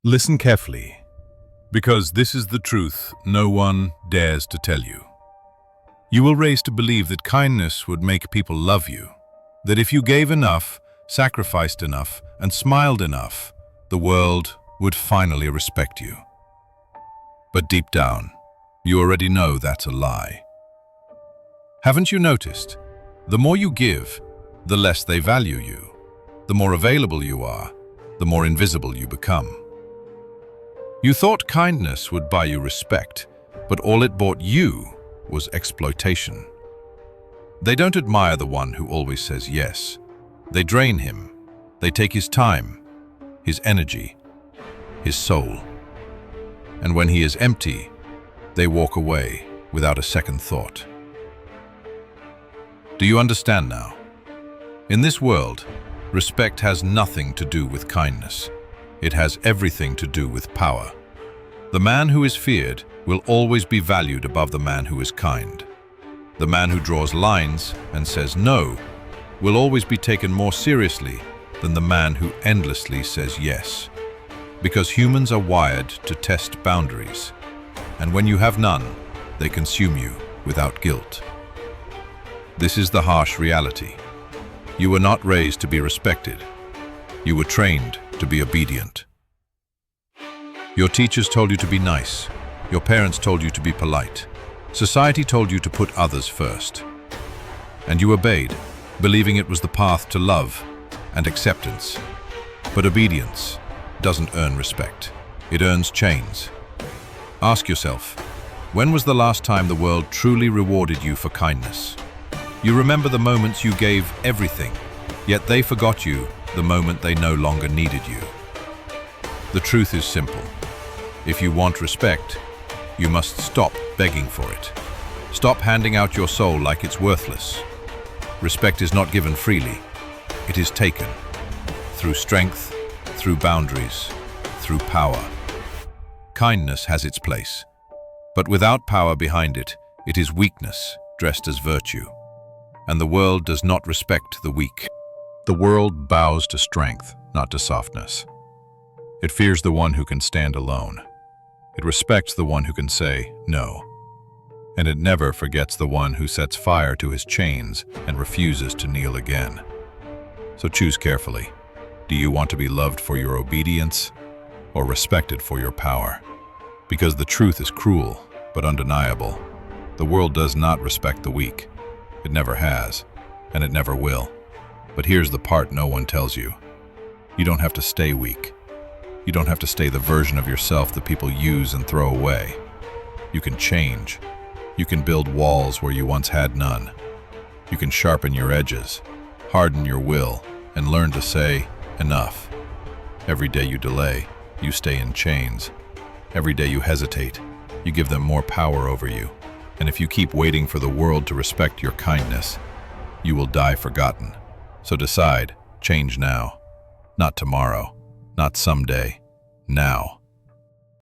Listen carefully, because this is the truth no one dares to tell you. You will raise to believe that kindness would make people love you, that if you gave enough, sacrificed enough, and smiled enough, the world would finally respect you. But deep down, you already know that's a lie. Haven't you noticed? The more you give, the less they value you. The more available you are, the more invisible you become. You thought kindness would buy you respect, but all it bought you was exploitation. They don't admire the one who always says yes. They drain him. They take his time, his energy, his soul. And when he is empty, they walk away without a second thought. Do you understand now? In this world, respect has nothing to do with kindness. It has everything to do with power. The man who is feared will always be valued above the man who is kind. The man who draws lines and says no will always be taken more seriously than the man who endlessly says yes. Because humans are wired to test boundaries, and when you have none, they consume you without guilt. This is the harsh reality. You were not raised to be respected. You were trained to be obedient. Your teachers told you to be nice. Your parents told you to be polite. Society told you to put others first. And you obeyed, believing it was the path to love and acceptance. But obedience doesn't earn respect. It earns chains. Ask yourself, when was the last time the world truly rewarded you for kindness? You remember the moments you gave everything, yet they forgot you the moment they no longer needed you. The truth is simple. If you want respect, you must stop begging for it. Stop handing out your soul like it's worthless. Respect is not given freely. It is taken through strength, through boundaries, through power. Kindness has its place, but without power behind it, it is weakness dressed as virtue. And the world does not respect the weak. The world bows to strength, not to softness. It fears the one who can stand alone. It respects the one who can say no. And it never forgets the one who sets fire to his chains and refuses to kneel again. So choose carefully. Do you want to be loved for your obedience or respected for your power? Because the truth is cruel, but undeniable. The world does not respect the weak. It never has, and it never will. But here's the part no one tells you. You don't have to stay weak. You don't have to stay the version of yourself that people use and throw away. You can change. You can build walls where you once had none. You can sharpen your edges, harden your will, and learn to say, enough. Every day you delay, you stay in chains. Every day you hesitate, you give them more power over you. And if you keep waiting for the world to respect your kindness, you will die forgotten. So decide, change now. Not tomorrow, not someday, now.